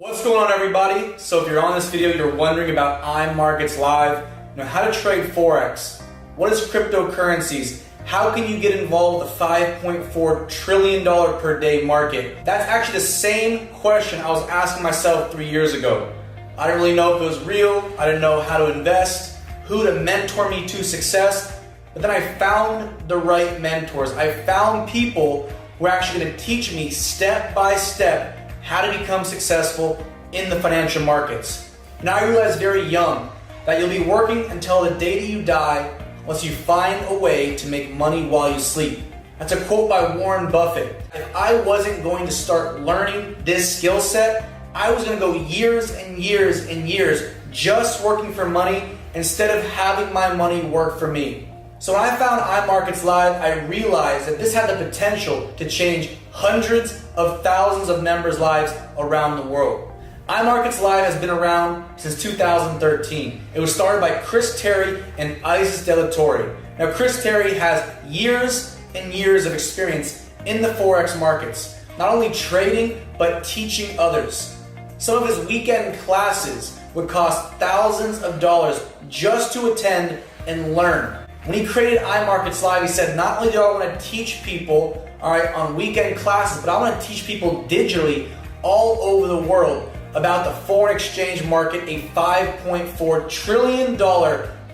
What's going on, everybody? So if you're on this video, you're wondering about Imarketslive, how to trade Forex, what is cryptocurrencies, how can you get involved with a $5.4 trillion per day market? That's actually the same question I was asking myself 3 years ago. I didn't really know if it was real, I didn't know how to invest, who to mentor me to success, but then I found the right mentors. I found people who are actually going to teach me step by step how to become successful in the financial markets. Now I realized very young that you'll be working until the day that you die unless you find a way to make money while you sleep. That's a quote by Warren Buffett. If I wasn't going to start learning this skill set, I was going to go years and years and years just working for money instead of having my money work for me. So when I found Imarketslive, I realized that this had the potential to change hundreds of thousands of members' lives around the world. Imarketslive has been around since 2013. It was started by Chris Terry and Isis Delatorre. Now Chris Terry has years and years of experience in the Forex markets, not only trading, but teaching others. Some of his weekend classes would cost thousands of dollars just to attend and learn. When he created Imarketslive, he said, not only do I want to teach people on weekend classes, but I want to teach people digitally all over the world about the foreign exchange market, a $5.4 trillion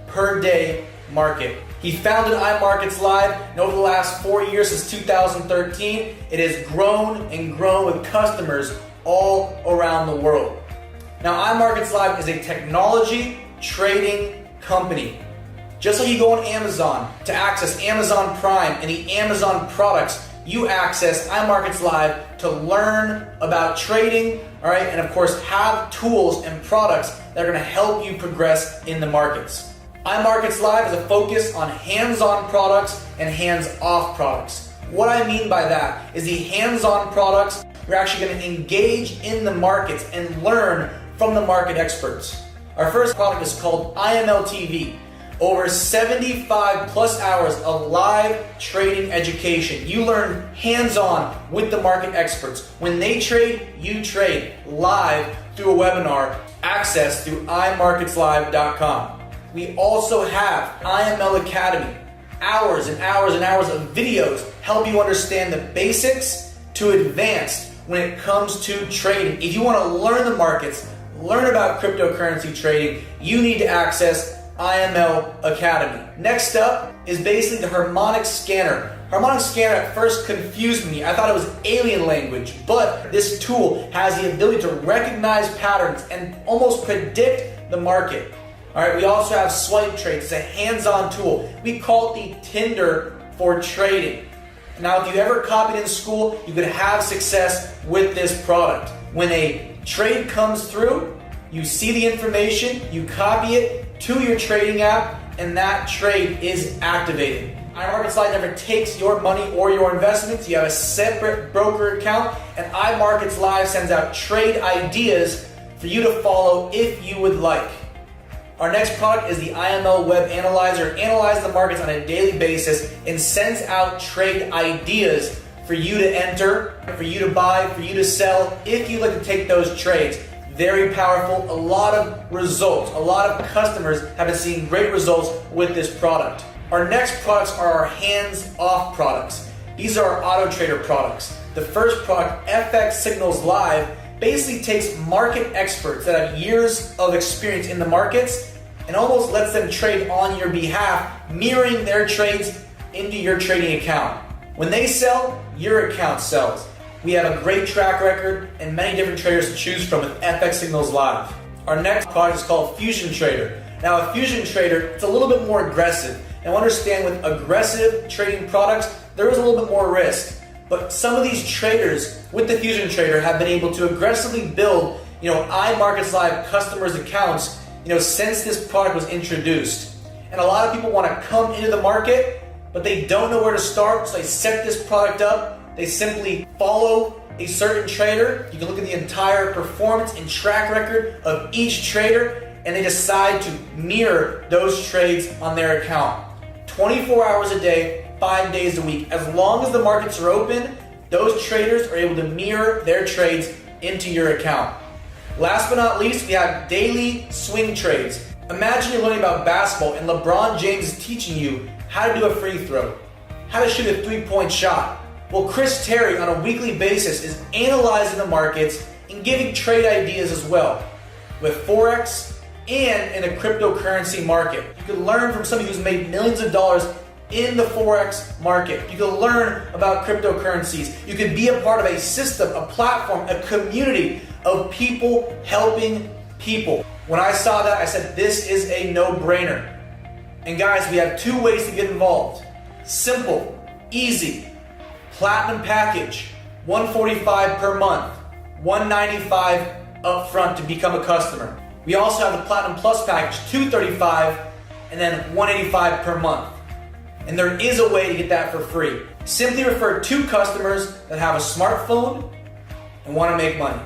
per day market. He founded Imarketslive, and over the last 4 years, since 2013, it has grown and grown with customers all around the world. Now, Imarketslive is a technology trading company. Just like you go on Amazon to access Amazon Prime and the Amazon products, you access Imarketslive to learn about trading, and of course have tools and products that are going to help you progress in the markets. Imarketslive has a focus on hands-on products and hands-off products. What I mean by that is the hands-on products, you're actually going to engage in the markets and learn from the market experts. Our first product is called Iml TV. Over 75 plus hours of live trading education. You learn hands-on with the market experts. When they trade, you trade live through a webinar, access through imarketslive.com. We also have Iml Academy. Hours and hours and hours of videos help you understand the basics to advanced when it comes to trading. If you want to learn the markets, learn about cryptocurrency trading, you need to access Iml Academy. Next up is basically the Harmonic Scanner. Harmonic Scanner at first confused me. I thought it was alien language, but this tool has the ability to recognize patterns and almost predict the market. We also have Swipe Trades. It's a hands-on tool. We call it the Tinder for trading. Now, if you ever copied in school, you could have success with this product. When a trade comes through, you see the information, you copy it to your trading app, and that trade is activated. Imarketslive never takes your money or your investments. You have a separate broker account, and Imarketslive sends out trade ideas for you to follow if you would like. Our next product is the Iml Web Analyzer. It analyzes the markets on a daily basis and sends out trade ideas for you to enter, for you to buy, for you to sell, if you'd like to take those trades. Very powerful, a lot of results. A lot of customers have been seeing great results with this product. Our next products are our hands-off products. These are our auto trader products. The first product, FX Signals Live, basically takes market experts that have years of experience in the markets and almost lets them trade on your behalf, mirroring their trades into your trading account. When they sell, your account sells. We have a great track record and many different traders to choose from with FX Signals Live. Our next product is called Fusion Trader. Now, a Fusion Trader, it's a little bit more aggressive. Now, understand with aggressive trading products, there is a little bit more risk. But some of these traders with the Fusion Trader have been able to aggressively build, Imarketslive customers' accounts, since this product was introduced. And a lot of people want to come into the market, but they don't know where to start, so they set this product up. They simply follow a certain trader. You can look at the entire performance and track record of each trader, and they decide to mirror those trades on their account. 24 hours a day, 5 days a week. As long as the markets are open, those traders are able to mirror their trades into your account. Last but not least, we have daily swing trades. Imagine you're learning about basketball and LeBron James is teaching you how to do a free throw, how to shoot a three-point shot. Well, Chris Terry on a weekly basis is analyzing the markets and giving trade ideas as well with Forex and in the cryptocurrency market. You can learn from somebody who's made millions of dollars in the Forex market. You can learn about cryptocurrencies. You can be a part of a system, a platform, a community of people helping people. When I saw that, I said, this is a no-brainer. And guys, we have two ways to get involved. Simple, easy. Platinum package, $145 per month, $195 up front to become a customer. We also have the Platinum Plus package, $235 and then $185 per month. And there is a way to get that for free. Simply refer 2 customers that have a smartphone and want to make money.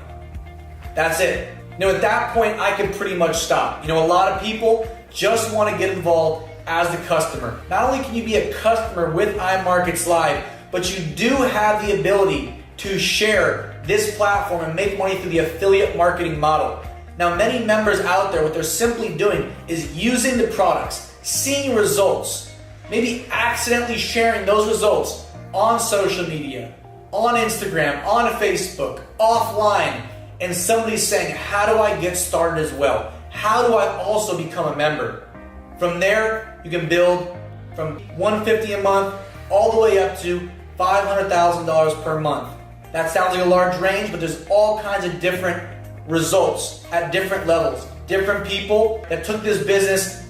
That's it. At that point, I can pretty much stop. A lot of people just want to get involved as the customer. Not only can you be a customer with Imarketslive, but you do have the ability to share this platform and make money through the affiliate marketing model. Now, many members out there, what they're simply doing is using the products, seeing results, maybe accidentally sharing those results on social media, on Instagram, on Facebook, offline, and somebody's saying, how do I get started as well? How do I also become a member? From there, you can build from $150 a month all the way up to $500,000 per month. That sounds like a large range, but there's all kinds of different results at different levels. Different people that took this business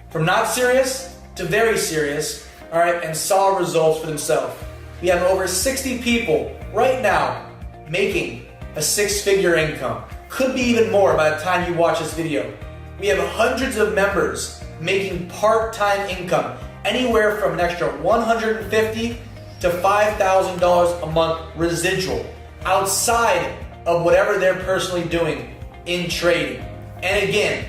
from not serious to very serious, all right, and saw results for themselves. We have over 60 people right now making a 6-figure income. Could be even more by the time you watch this video. We have hundreds of members making part-time income, anywhere from an extra $150 to $5,000 a month residual, outside of whatever they're personally doing in trading. And again,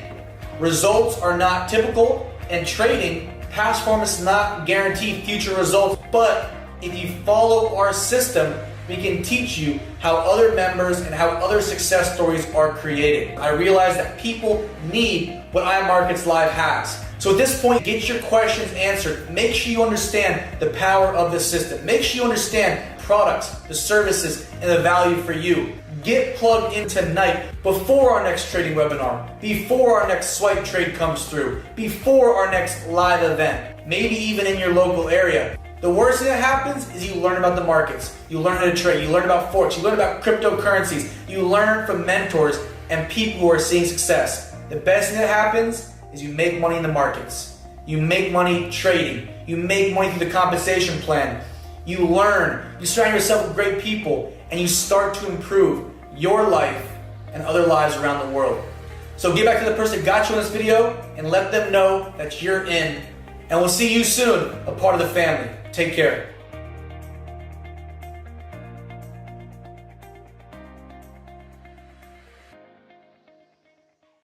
results are not typical, and trading, past performance does not guarantee future results, but if you follow our system, we can teach you how other members and how other success stories are created. I realize that people need what Imarketslive has. So at this point, get your questions answered. Make sure you understand the power of the system. Make sure you understand products, the services, and the value for you. Get plugged in tonight before our next trading webinar, before our next swipe trade comes through, before our next live event, maybe even in your local area. The worst thing that happens is you learn about the markets, you learn how to trade, you learn about Forex, you learn about cryptocurrencies, you learn from mentors and people who are seeing success. The best thing that happens is you make money in the markets. You make money trading. You make money through the compensation plan. You learn, you surround yourself with great people, and you start to improve your life and other lives around the world. So get back to the person that got you in this video and let them know that you're in. And we'll see you soon, a part of the family. Take care.